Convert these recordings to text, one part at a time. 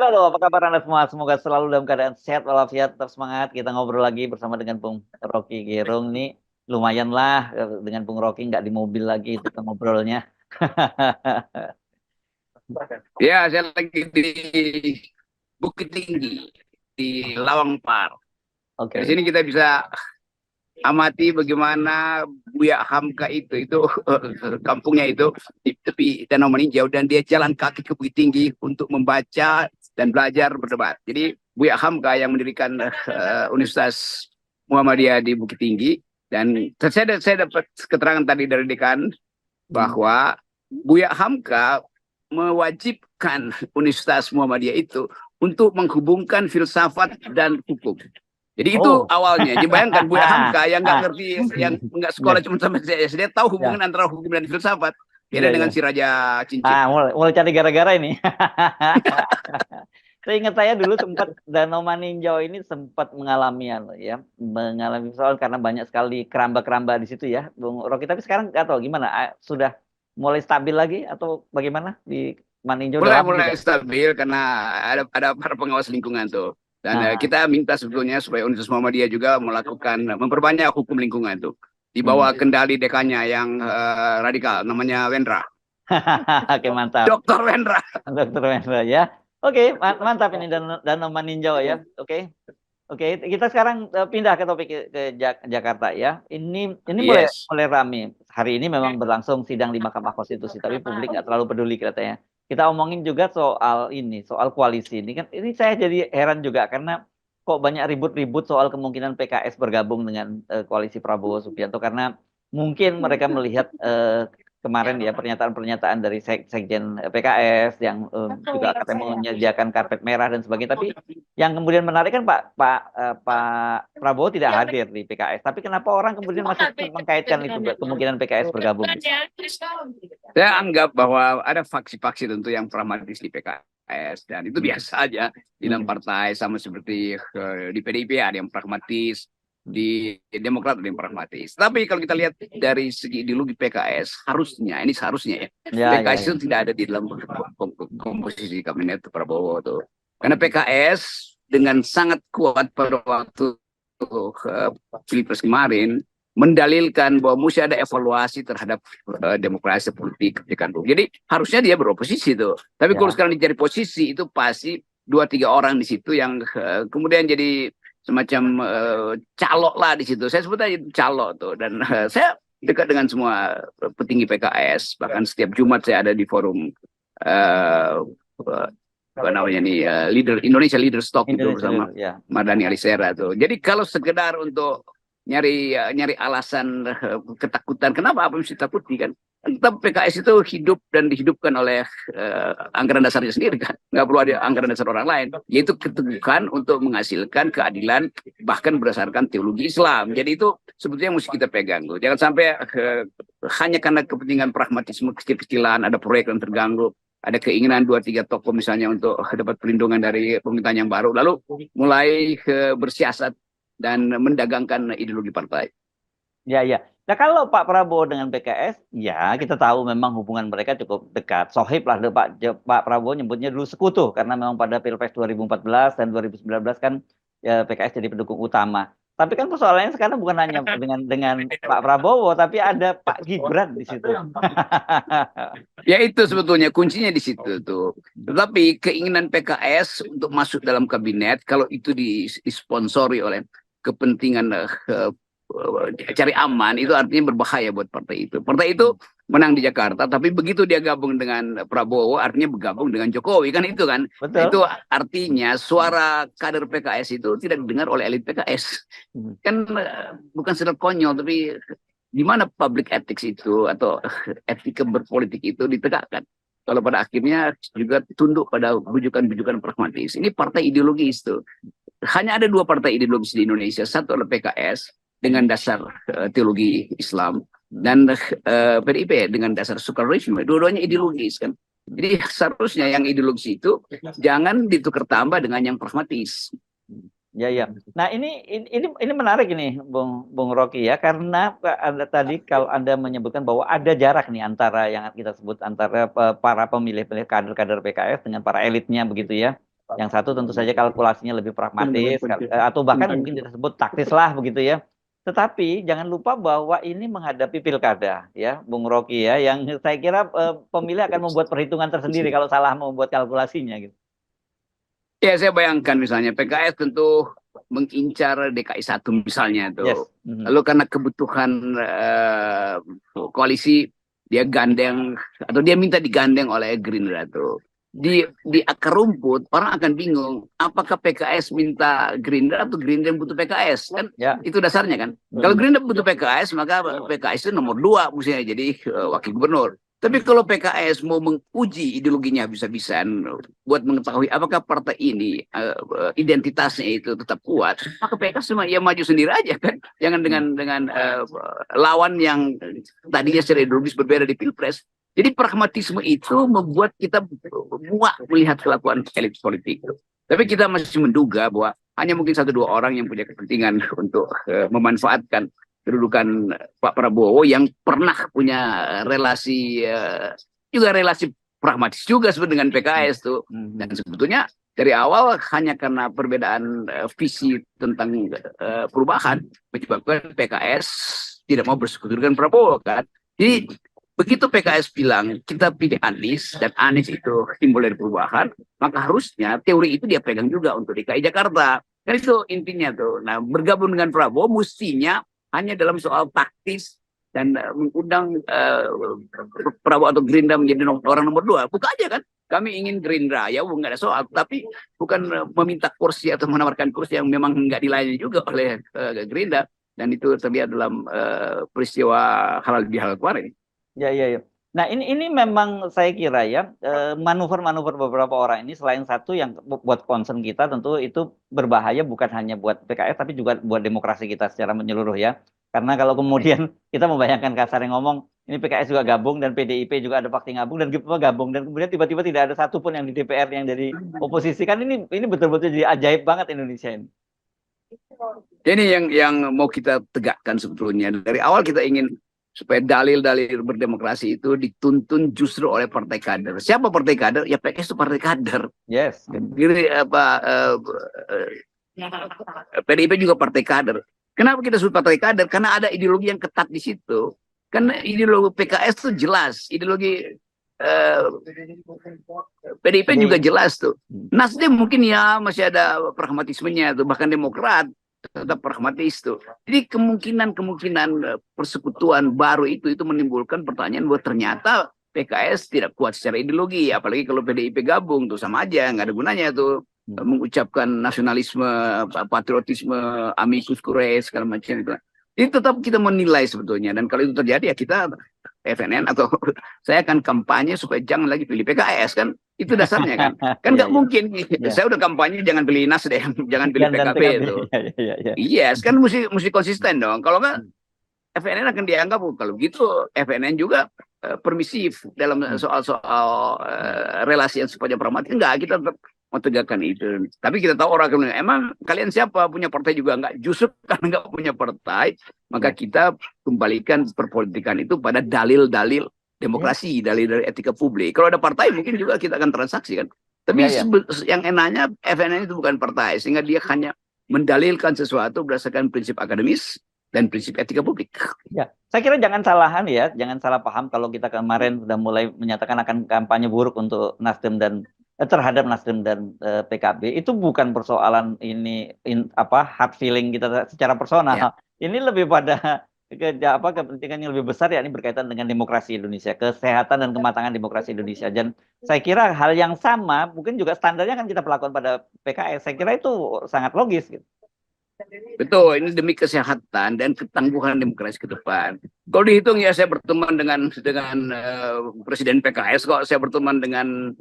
halo, apa kabar Anda semua? Semoga selalu dalam keadaan sehat walafiat, tetap semangat. Kita ngobrol lagi bersama dengan Bung Rocky Gerung nih. Lumayan lah dengan Bung Rocky nggak di mobil lagi kita ngobrolnya. Ya, saya lagi di Bukit Tinggi, di Lawang Par. Dari Oke. sini kita bisa amati bagaimana Buya Hamka itu kampungnya itu di tepi Danau Meninjau dan dia jalan kaki ke Bukit Tinggi untuk membaca dan belajar berdebat. Jadi Buya Hamka yang mendirikan Universitas Muhammadiyah di Bukit Tinggi dan saya dapat keterangan tadi dari dekan Hmm. bahwa Buya Hamka mewajibkan Universitas Muhammadiyah itu untuk menghubungkan filsafat dan hukum. Jadi itu Oh. awalnya. Jadi bayangkan Buya Hamka yang nggak ngerti, yang nggak sekolah Ya, cuma sampai SD, dia tahu hubungan ya, antara hukum dan filsafat. iya, Beda dengan iya. si Raja Cincin. Mulai cari gara-gara ini. Saya ingat saya dulu sempat Danau Maninjau ini sempat mengalami mengalami soal karena banyak sekali keramba-keramba di situ ya, Bung Rocky. Tapi sekarang nggak tahu gimana, sudah mulai stabil lagi atau bagaimana di Maninjau udah lama Mulai tidak? stabil karena ada para pengawas lingkungan tuh. Dan Nah, kita minta sebetulnya supaya Universitas Muhammadiyah juga memperbanyak hukum lingkungan tuh. Di bawah hmm. kendali dekannya yang radikal, namanya Wendra. Oke, mantap, Dokter Wendra. Dokter Wendra ya. Oke, mantap ini Danau Maninjau ya. Oke. Oke, kita sekarang pindah ke topik ke Jakarta ya. Ini mulai Yes. mulai rame. Hari ini memang berlangsung sidang di Mahkamah Konstitusi, tapi publik nggak terlalu peduli katanya. Kita omongin juga soal ini, soal koalisi ini kan. Ini saya jadi heran juga karena kok banyak ribut-ribut soal kemungkinan PKS bergabung dengan koalisi Prabowo Subianto karena mungkin mereka melihat kemarin ya pernyataan-pernyataan dari Sekjen PKS yang juga katanya menyediakan karpet merah dan sebagainya. Tapi yang kemudian menarik kan Pak Prabowo tidak hadir di PKS. Tapi kenapa orang kemudian masih mengkaitkan itu kemungkinan PKS bergabung? Saya anggap bahwa ada faksi-faksi tentu yang pragmatis di PKS dan itu biasa aja di dalam Hmm. partai sama seperti di PDIP ada yang pragmatis, di Demokrat ada yang pragmatis. Tapi kalau kita lihat dari segi ideologi PKS, ini seharusnya ya, Ya, ya, PKS ya. itu tidak ada di dalam komposisi kabinet Prabowo tuh. Karena PKS dengan sangat kuat pada waktu Pilpres kemarin mendalilkan bahwa mesti ada evaluasi terhadap demokrasi politik ketika itu. Jadi harusnya dia beroposisi tuh. Tapi kalau Ya. sekarang dicari posisi itu pasti dua tiga orang di situ yang kemudian jadi semacam calok lah di situ. Saya sebut aja calok tuh. Dan saya dekat dengan semua petinggi PKS. Bahkan setiap Jumat saya ada di forum uh, apa namanya nih leader Indonesia Leader Stock itu Indonesia bersama dulu ya. Mardani Alisera tuh. Jadi kalau sekedar untuk nyari alasan ketakutan kenapa apa mesti takuti kan tetap PKS itu hidup dan dihidupkan oleh anggaran dasarnya sendiri kan nggak perlu ada anggaran dasar orang lain yaitu keteguhan untuk menghasilkan keadilan bahkan berdasarkan teologi Islam jadi itu sebetulnya mesti kita pegang tuh jangan sampai hanya karena kepentingan pragmatisme kecil-kecilan ada proyek yang terganggu ada keinginan dua tiga tokoh misalnya untuk dapat perlindungan dari pemerintahan yang baru lalu mulai bersiasat dan mendagangkan ideologi partai. Ya, ya. Nah, kalau Pak Prabowo dengan PKS, ya kita tahu memang hubungan mereka cukup dekat. Sohib lah, Pak Prabowo nyebutnya dulu sekutu, karena memang pada Pilpres 2014 dan 2019 kan ya, PKS jadi pendukung utama. Tapi kan persoalannya sekarang bukan hanya dengan Pak Prabowo, tapi ada Pak Gibran di situ. Ya itu sebetulnya kuncinya di situ tuh. Tetapi keinginan PKS untuk masuk dalam kabinet kalau itu disponsori oleh kepentingan cari aman itu artinya berbahaya buat partai itu. Partai itu menang di Jakarta, tapi begitu dia gabung dengan Prabowo artinya bergabung dengan Jokowi kan itu kan. Nah, itu Betul? artinya suara kader PKS itu tidak didengar oleh elit PKS. Hmm. Kan bukan sekedar konyol tapi di mana public ethics itu atau etika berpolitik itu ditegakkan. Kalau pada akhirnya juga tunduk pada bujukan-bujukan pragmatis. Ini partai ideologis tuh. Hanya ada dua partai ideologis di Indonesia. Satu adalah PKS dengan dasar teologi Islam dan PDIP dengan dasar sekularisme. Dua-duanya ideologis kan. Jadi seharusnya yang ideologis itu jangan ditukar tambah dengan yang pragmatis. Ya, ya. Nah, ini menarik ini, Bung Rocky ya, karena Anda tadi kalau Anda menyebutkan bahwa ada jarak nih antara yang kita sebut antara para pemilih kader-kader PKS dengan para elitnya begitu ya. Yang satu tentu saja kalkulasinya lebih pragmatis, atau bahkan mungkin disebut taktis lah begitu ya. Tetapi jangan lupa bahwa ini menghadapi pilkada ya, Bung Rocky ya, yang saya kira pemilih akan membuat perhitungan tersendiri kalau salah membuat kalkulasinya gitu. Ya, saya bayangkan misalnya PKS tentu mengincar DKI 1 misalnya Yes. tuh. Lalu karena kebutuhan koalisi dia gandeng atau dia minta digandeng oleh Gerindra tuh. Di akar rumput orang akan bingung apakah PKS minta Gerindra atau Gerindra yang butuh PKS kan Ya. itu dasarnya kan. Kalau Gerindra butuh PKS maka PKS itu nomor 2 mestinya jadi wakil gubernur. Tapi kalau PKS mau menguji ideologinya habis-habisan buat mengetahui apakah partai ini identitasnya itu tetap kuat, maka PKS cuma ya maju sendiri aja kan, jangan dengan lawan yang tadinya secara ideologis berbeda di Pilpres. Jadi pragmatisme itu membuat kita muak melihat kelakuan elit politik. Tapi kita masih menduga bahwa hanya mungkin 1-2 orang yang punya kepentingan untuk memanfaatkan kedudukan Pak Prabowo yang pernah punya relasi juga relasi pragmatis juga sebenarnya dengan PKS tuh. Dan sebetulnya dari awal hanya karena perbedaan visi tentang perubahan menyebabkan PKS tidak mau bersekutu dengan Prabowo kan. Jadi begitu PKS bilang kita pilih Anies dan Anies itu simbol dari perubahan, maka harusnya teori itu dia pegang juga untuk DKI Jakarta. Kan itu intinya tuh. Nah, bergabung dengan Prabowo mestinya hanya dalam soal taktis dan mengundang Prabowo atau Gerindra menjadi orang nomor 2. Buka aja kan. Kami ingin Gerindra, ya nggak ada soal. Tapi bukan meminta kursi atau menawarkan kursi yang memang nggak dilayani juga oleh Gerindra. Dan itu terlihat dalam peristiwa halal bihalal kemarin. Ya. Nah ini memang saya kira ya manuver-manuver beberapa orang ini selain satu yang buat concern kita tentu itu berbahaya bukan hanya buat PKS tapi juga buat demokrasi kita secara menyeluruh ya. Karena kalau kemudian kita membayangkan kasar yang ngomong ini PKS juga gabung dan PDIP juga ada fakti gabung dan gabung dan kemudian tiba-tiba tidak ada satupun yang di DPR yang dari oposisi kan ini betul-betul jadi ajaib banget Indonesia ini. Ini yang mau kita tegakkan sebetulnya dari awal kita ingin supaya dalil-dalil berdemokrasi itu dituntun justru oleh partai kader. Siapa partai kader? Ya PKS itu partai kader. Yes. Jadi PDIP juga partai kader. Kenapa kita sebut partai kader? Karena ada ideologi yang ketat di situ. Karena ideologi PKS itu jelas, ideologi PDIP juga jelas tuh. Nasdem mungkin ya masih ada pragmatismenya tuh, bahkan Demokrat tetap pragmatis tuh. Jadi kemungkinan persekutuan baru itu menimbulkan pertanyaan bahwa ternyata PKS tidak kuat secara ideologi, apalagi kalau PDIP gabung tuh sama aja, nggak ada gunanya tuh mengucapkan nasionalisme, patriotisme, amicus curiae segala macam itu. Jadi tetap kita menilai sebetulnya, dan kalau itu terjadi ya kita FNN atau saya akan kampanye supaya jangan lagi pilih PKS kan. Itu dasarnya kan. Kan nggak mungkin. Saya udah kampanye jangan pilih Nasdem, jangan pilih PKB itu. Yes, kan mesti konsisten dong. Kalau nggak FNN akan dianggap kalau gitu FNN juga permisif dalam soal relasi yang sifatnya pragmatis. Enggak, kita tetap mau tegakkan itu. Tapi kita tahu orang akan emang kalian siapa punya partai juga enggak. Justru karena enggak punya partai, maka kita kembalikan perpolitikan itu pada dalil-dalil demokrasi, dalil dari etika publik. Kalau ada partai mungkin juga kita akan transaksi kan. Tapi yang enaknya FNN itu bukan partai, sehingga dia hanya mendalilkan sesuatu berdasarkan prinsip akademis dan prinsip etika publik. Ya, saya kira jangan salah paham kalau kita kemarin sudah mulai menyatakan akan kampanye buruk untuk Nasdem dan terhadap Nasdem dan PKB. Itu bukan persoalan ini hard feeling kita secara personal. Ya. Ini lebih pada kepentingan yang lebih besar, yakni berkaitan dengan demokrasi Indonesia, kesehatan dan kematangan demokrasi Indonesia. Dan saya kira hal yang sama mungkin juga standarnya kan kita perlakukan pada PKS. Saya kira itu sangat logis gitu. Betul, ini demi kesehatan dan ketangguhan demokrasi ke depan. Kalau dihitung ya saya berteman dengan Presiden PKS kok, saya berteman dengan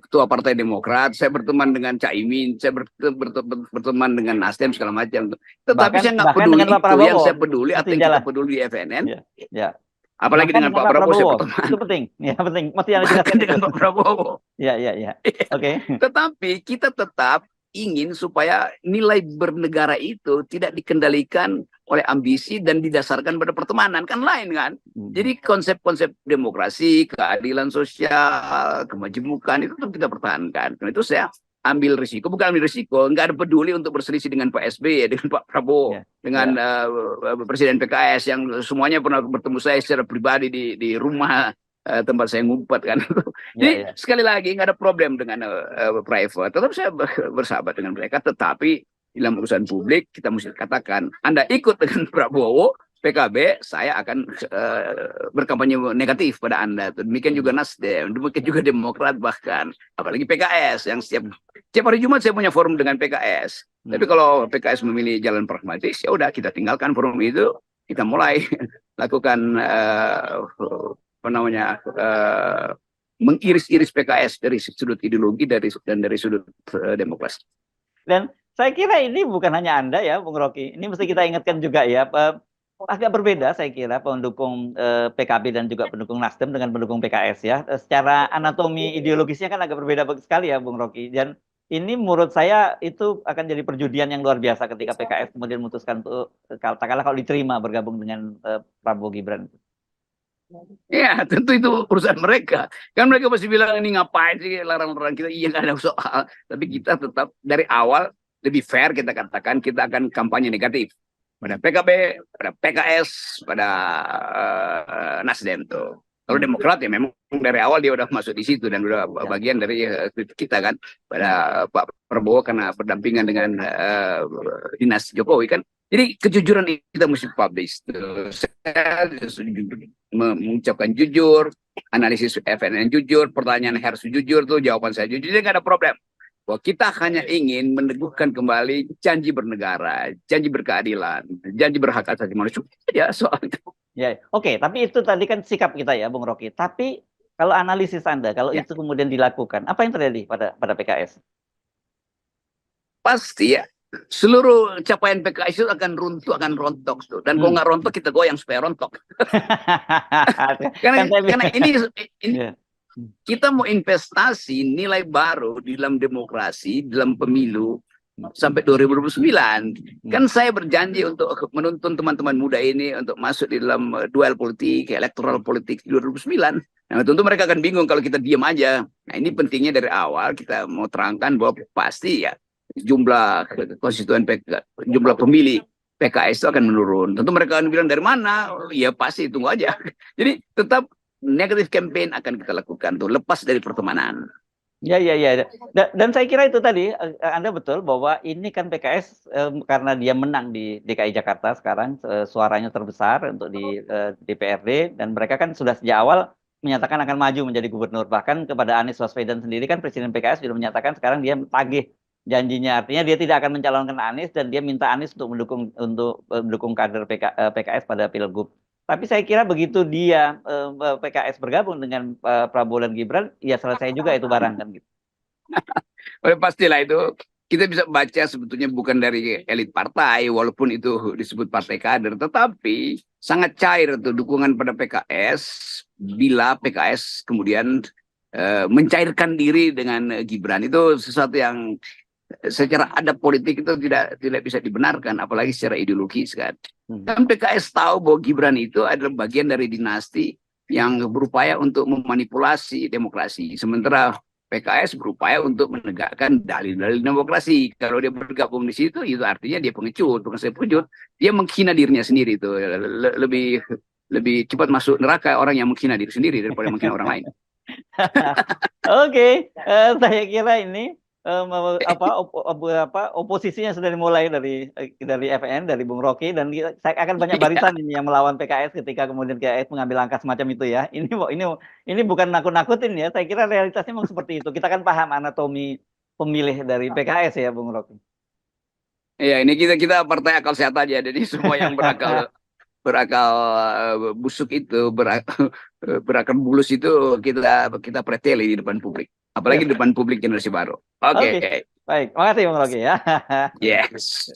Ketua Partai Demokrat, saya berteman dengan Caimin, saya berteman dengan Nasdem segala macam. Tetapi saya nggak peduli itu, yang saya peduli atau yang kita peduli di FNN. Ya. Apalagi dengan Pak Prabowo saya berteman. Itu penting, ya penting. Mesti ada dengan Pak Prabowo. Ya. Oke. Tetapi kita tetap ingin supaya nilai bernegara itu tidak dikendalikan oleh ambisi dan didasarkan pada pertemanan, kan lain kan. Jadi konsep-konsep demokrasi, keadilan sosial, kemajemukan itu tetap kita pertahankan. Karena itu saya ambil risiko, bukan ambil risiko, nggak ada peduli untuk berselisih dengan Pak SBY, dengan Pak Prabowo, dengan Presiden PKS yang semuanya pernah bertemu saya secara pribadi di rumah tempat saya ngumpat kan. Jadi sekali lagi nggak ada problem dengan private, tetap saya bersahabat dengan mereka, tetapi dalam urusan publik kita mesti katakan, Anda ikut dengan Prabowo, PKB, saya akan berkampanye negatif pada Anda. Demikian juga Nasdem, demikian juga Demokrat bahkan, apalagi PKS yang setiap hari Jumat saya punya forum dengan PKS. Tapi kalau PKS memilih jalan pragmatis, ya udah kita tinggalkan forum itu, kita mulai lakukan mengiris-iris PKS dari sudut ideologi dan dari sudut demokrasi. Dan saya kira ini bukan hanya Anda ya, Bung Rocky. Ini mesti kita ingatkan juga ya. Agak berbeda saya kira pendukung PKB dan juga pendukung Nasdem dengan pendukung PKS ya. Secara anatomi ideologisnya kan agak berbeda sekali ya, Bung Rocky. Dan ini menurut saya itu akan jadi perjudian yang luar biasa ketika PKS kemudian memutuskan untuk katakanlah kalau diterima bergabung dengan Prabowo Gibran. Ya, tentu itu urusan mereka. Kan mereka pasti bilang ini ngapain sih larang-larang kita. Iya, nggak ada soal. Tapi kita tetap dari awal lebih fair kita katakan kita akan kampanye negatif pada PKB, pada PKS, pada Nasdem tuh. Kalau Demokrat ya memang dari awal dia udah masuk di situ dan udah bagian dari kita kan pada Pak Prabowo karena berdampingan dengan dinas Jokowi kan. Jadi kejujuran kita mesti publish. Saya mengucapkan jujur, analisis FNN jujur, pertanyaan harus jujur tuh, jawaban saya jujur. Jadi nggak ada problem. Bahwa kita hanya ingin meneguhkan kembali janji bernegara, janji berkeadilan, janji berhak asasi manusia. Ya soal itu. Ya, oke. Tapi itu tadi kan sikap kita ya, Bung Rocky. Tapi kalau analisis Anda, kalau itu kemudian dilakukan, apa yang terjadi pada PKS? Pasti ya. Seluruh capaian PKS itu akan runtuh, akan rontok tuh. Dan kalau nggak rontok kita goyang supaya rontok. karena ini kita mau investasi nilai baru di dalam demokrasi, dalam pemilu sampai 2029. Kan saya berjanji untuk menuntun teman-teman muda ini untuk masuk di dalam duel politik, elektoral politik di 2009. Nah, tentu mereka akan bingung kalau kita diam aja. Nah, ini pentingnya dari awal kita mau terangkan bahwa pasti ya jumlah konstituen jumlah pemilih PKS itu akan menurun. Tentu mereka akan bilang dari mana? Ya pasti tunggu aja. Jadi tetap negative campaign akan kita lakukan tuh lepas dari pertemanan. Ya. Dan saya kira itu tadi Anda betul bahwa ini kan PKS karena dia menang di DKI Jakarta sekarang suaranya terbesar untuk di DPRD dan mereka kan sudah sejak awal menyatakan akan maju menjadi gubernur. Bahkan kepada Anies Baswedan sendiri kan Presiden PKS sudah menyatakan sekarang dia tagih janjinya, artinya dia tidak akan mencalonkan Anies dan dia minta Anies untuk mendukung kader PKS pada Pilgub. Tapi saya kira begitu dia PKS bergabung dengan Prabowo dan Gibran, ya selesai juga itu barang kan gitu. Pastilah itu kita bisa baca sebetulnya bukan dari elit partai, walaupun itu disebut partai kader, tetapi sangat cair tuh dukungan pada PKS bila PKS kemudian mencairkan diri dengan Gibran. Itu sesuatu yang secara adab politik itu tidak bisa dibenarkan, apalagi secara ideologis kan. Dan PKS tahu bahwa Gibran itu adalah bagian dari dinasti yang berupaya untuk memanipulasi demokrasi, sementara PKS berupaya untuk menegakkan dalil-dalil demokrasi. Kalau dia bergabung di situ, itu artinya dia pengecut, bukan saya pengecut. Dia menghina dirinya sendiri itu lebih cepat masuk neraka orang yang menghina diri sendiri daripada menghina orang lain. Oke, saya kira ini oposisinya sudah dimulai dari FNN, dari Bung Rocky, dan saya akan banyak barisan ini yang melawan PKS ketika kemudian PKS mengambil langkah semacam itu ya. Ini bukan nakut-nakutin ya. Saya kira realitasnya memang seperti itu. Kita kan paham anatomi pemilih dari PKS ya, Bung Rocky. Iya, ini kita partai akal sehat aja. Jadi semua yang berakal busuk itu, berakal bulus itu kita preteli di depan publik. Apalagi di depan publik generasi baru. Oke. Baik, makasih Bung Rocky ya. Yes.